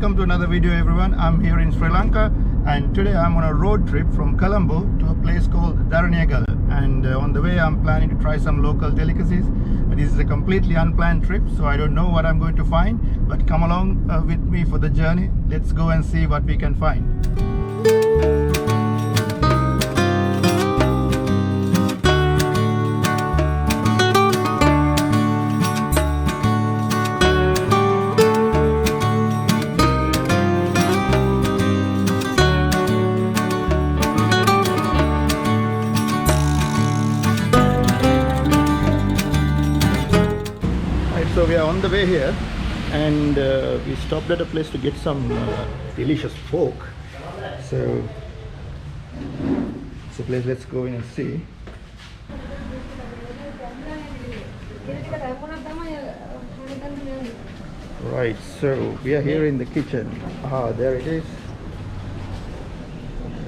welcome to another video everyone. I'm here in Sri Lanka and today I'm on a road trip from Colombo to a place called Deraniyagala, and on the way I'm planning to try some local delicacies. This is a completely unplanned trip, so I don't know what I'm going to find, but come along with me for the journey. Let's go and see what we can find. So we are on the way here, and we stopped at a place to get some delicious pork. So it's a place, let's go in and see. Right, so we are here in the kitchen. There it is.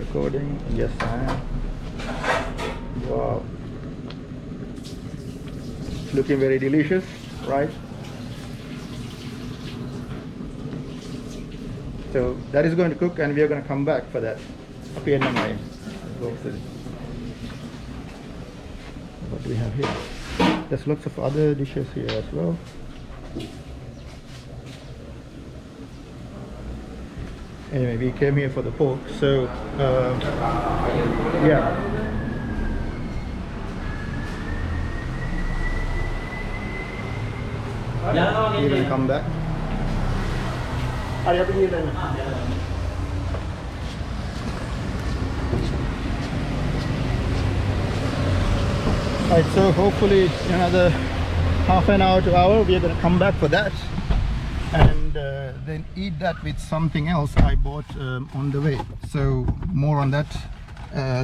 Recording, yes I am. Wow, it's looking very delicious, right? So that is going to cook and we are going to come back for that. What do we have here? There's lots of other dishes here as well. Anyway, we came here for the pork, so yeah. We're going to come back. Right, so hopefully in another half an hour to hour we are going to come back for that, and then eat that with something else I bought on the way. So more on that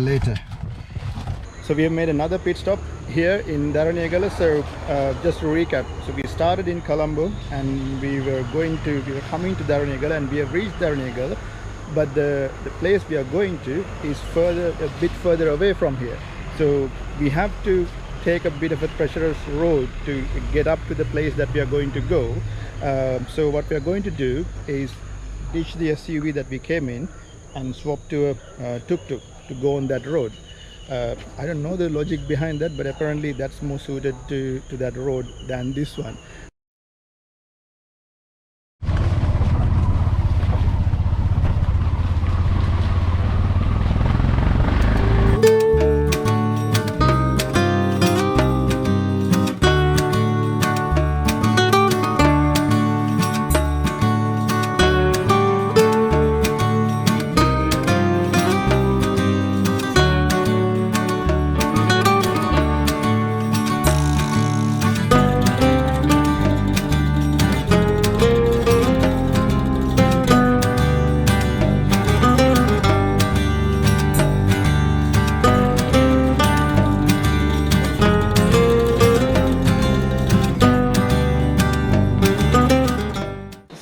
later. So we have made another pit stop here in Deraniyagala. So just to recap, so we started in Colombo and we were coming to Deraniyagala, and we have reached Deraniyagala, but the place we are going to is a bit further away from here. So we have to take a bit of a treacherous road to get up to the place that we are going to go. So what we are going to do is ditch the SUV that we came in and swap to a tuk-tuk to go on that road. I don't know the logic behind that, but apparently that's more suited to that road than this one.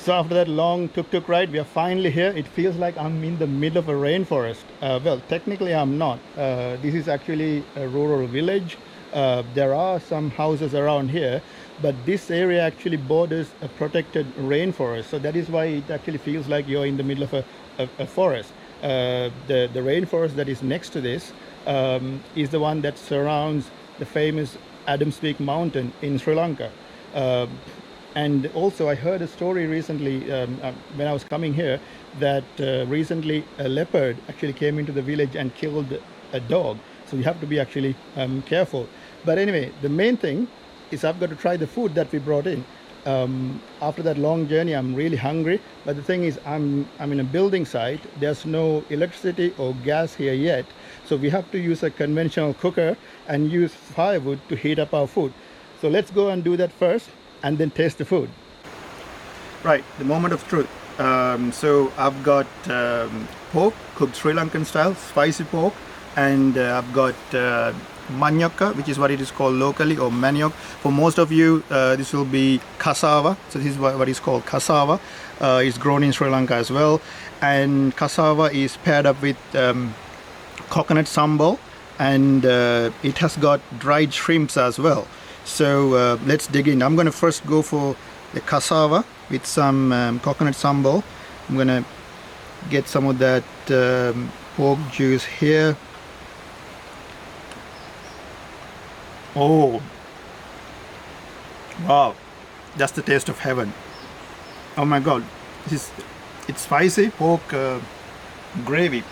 So after that long tuk-tuk ride, we are finally here. It feels like I'm in the middle of a rainforest. Well, technically I'm not. This is actually a rural village. There are some houses around here, but this area actually borders a protected rainforest. So that is why it actually feels like you're in the middle of a forest. The rainforest that is next to this is the one that surrounds the famous Adams Peak mountain in Sri Lanka. And also I heard a story recently when I was coming here that recently a leopard actually came into the village and killed a dog. So you have to be actually careful. But anyway, the main thing is I've got to try the food that we brought in. After that long journey, I'm really hungry. But the thing is, I'm in a building site. There's no electricity or gas here yet. So we have to use a conventional cooker and use firewood to heat up our food. So let's go and do that first, and then taste the food. Right, the moment of truth. So I've got pork, cooked Sri Lankan style, spicy pork, and I've got manioka, which is what it is called locally, or manioc. For most of you, this will be cassava. So this is what is called cassava. It's grown in Sri Lanka as well, and cassava is paired up with coconut sambol, and it has got dried shrimps as well. So let's dig in. I'm going to first go for the cassava with some coconut sambol, I'm gonna get some of that pork juice here. Oh, wow, that's the taste of heaven. Oh my god, it's spicy. Pork gravy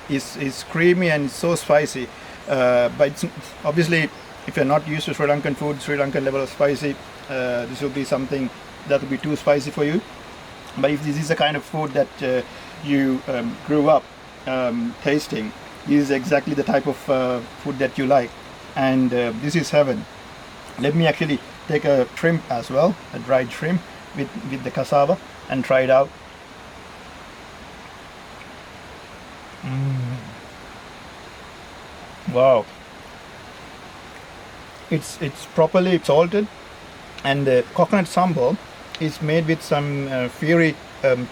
is creamy and so spicy, but it's obviously, if you're not used to Sri Lankan food, Sri Lankan level of spicy, this will be something that will be too spicy for you. But if this is the kind of food that you grew up tasting, this is exactly the type of food that you like, and this is heaven. Let me actually take a shrimp as well, a dried shrimp with the cassava, and try it out. Wow, it's properly salted, and the coconut sambol is made with some fiery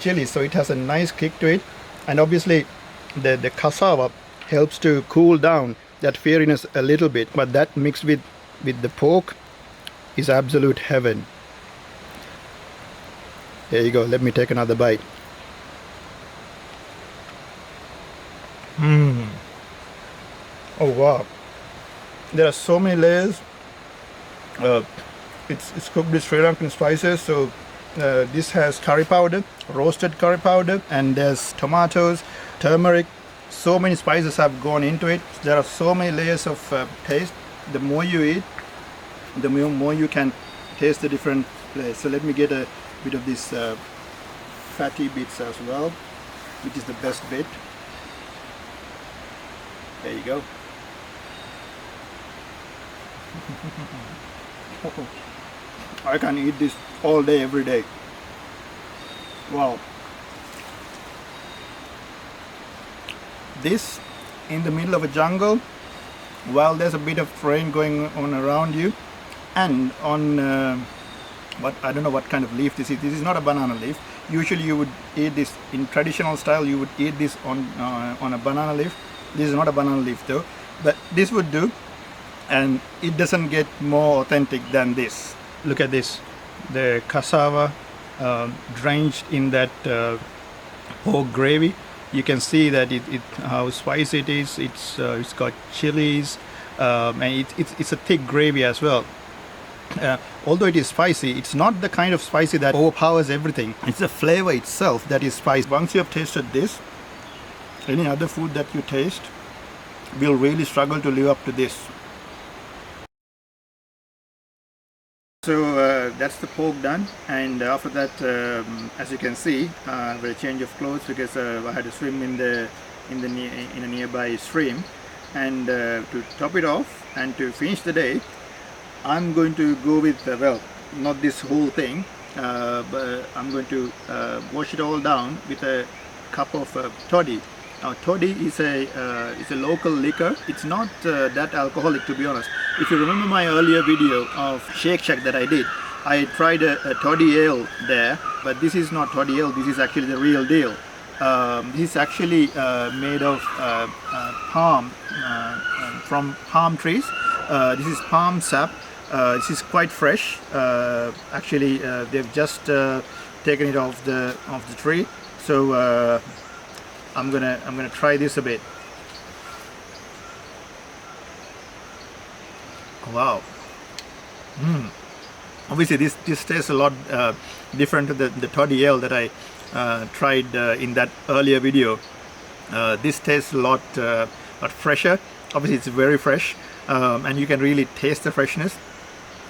chili, so it has a nice kick to it, and obviously the cassava helps to cool down that fieriness a little bit, but that mixed with the pork is absolute heaven. There you go, let me take another bite. Oh wow, there are so many layers. It's cooked with Sri Lankan spices, so this has curry powder, roasted curry powder, and there's tomatoes, turmeric. So many spices have gone into it. There are so many layers of taste. The more you eat, the more you can taste the different layers. So let me get a bit of this fatty bits as well, which is the best bit. There you go. I can eat this all day, every day. Wow. This in the middle of a jungle, while there's a bit of rain going on around you, and on what, I don't know what kind of leaf this is. This is not a banana leaf. Usually you would eat this in traditional style. You would eat this on a banana leaf. This is not a banana leaf though, but this would do, and it doesn't get more authentic than this. Look at this, the cassava drenched in that pork gravy. You can see that how spicy it is. It's got chilies, and it's a thick gravy as well. Although it is spicy, it's not the kind of spicy that overpowers everything. It's the flavor itself that is spicy. Once you have tasted this, any other food that you taste will really struggle to live up to this. So that's the pork done, and after that, as you can see, with a change of clothes, because I had to swim in a nearby stream, and to top it off and to finish the day, I'm going to go with well, not this whole thing, but I'm going to wash it all down with a cup of toddy. Now, toddy is a local liquor. It's not that alcoholic, to be honest. If you remember my earlier video of Shake Shack that I did, I tried a toddy ale there, but this is not toddy ale. This is actually the real deal. This is actually made of palm, from palm trees. This is palm sap. This is quite fresh. Actually, they've just taken it off the tree. So I'm gonna try this a bit. Wow. Obviously this tastes a lot different to the toddy ale that I tried in that earlier video. This tastes a lot fresher. Obviously it's very fresh, and you can really taste the freshness.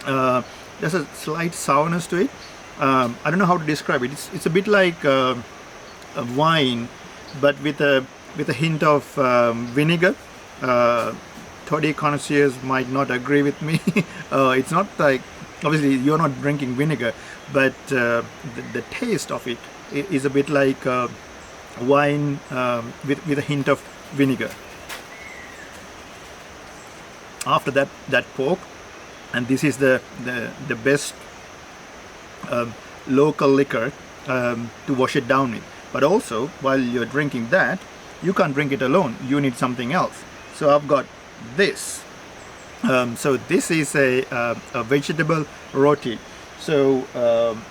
There's a slight sourness to it. I don't know how to describe it. It's a bit like a wine, but with a hint of vinegar. Toddy connoisseurs might not agree with me. It's not like, obviously you're not drinking vinegar, but the taste of it is a bit like wine with a hint of vinegar. After that pork, and this is the best local liquor to wash it down with. But also, while you're drinking that, you can't drink it alone. You need something else. So I've got this. So this is a vegetable roti. So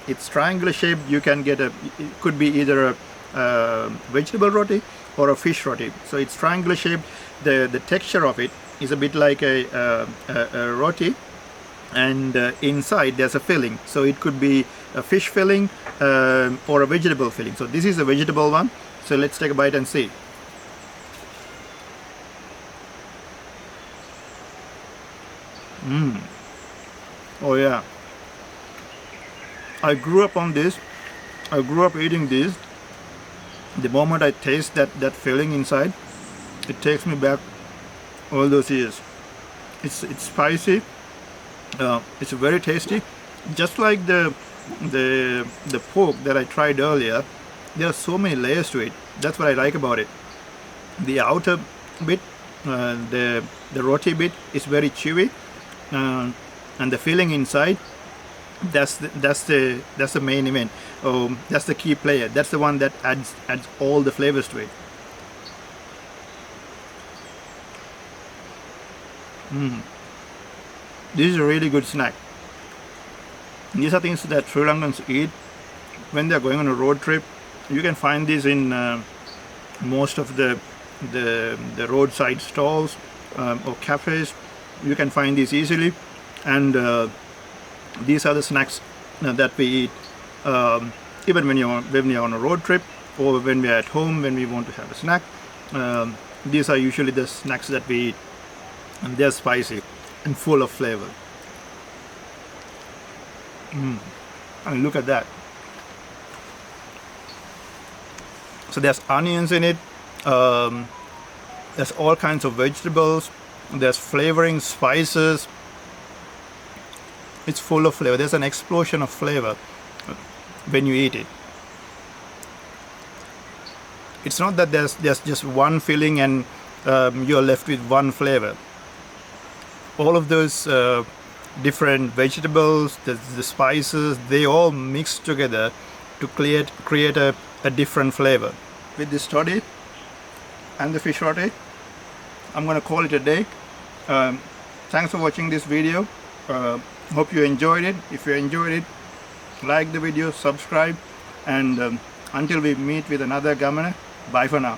it's triangular shape. You can get it could be either vegetable roti or a fish roti. So it's triangular shaped. The texture of it is a bit like a roti, and inside there's a filling. So it could be a fish filling or a vegetable filling. So this is a vegetable one. So let's take a bite and see. Oh yeah, I grew up on this. I grew up eating this. The moment I taste that filling inside, it takes me back all those years. It's spicy. It's very tasty. Just like the pork that I tried earlier, there are so many layers to it. That's what I like about it. The outer bit, the roti bit, is very chewy, and the filling inside, that's the main event. That's the key player. That's the one that adds all the flavors to it. This is a really good snack. These are things that Sri Lankans eat when they're going on a road trip. You can find these in most of the roadside stalls or cafes. You can find these easily, and these are the snacks that we eat even when you're on a road trip, or when we're at home when we want to have a snack. These are usually the snacks that we eat, and they're spicy and full of flavor. And look at that. So there's onions in it, there's all kinds of vegetables, there's flavoring, spices. It's full of flavor. There's an explosion of flavor when you eat it. It's not that there's just one filling and you're left with one flavor. All of those different vegetables, the spices, they all mix together to create a different flavor. With this toddy and the fish roti, I'm going to call it a day. Thanks for watching this video. Hope you enjoyed it. If you enjoyed it, like the video, subscribe, and until we meet with another Gamana, bye for now.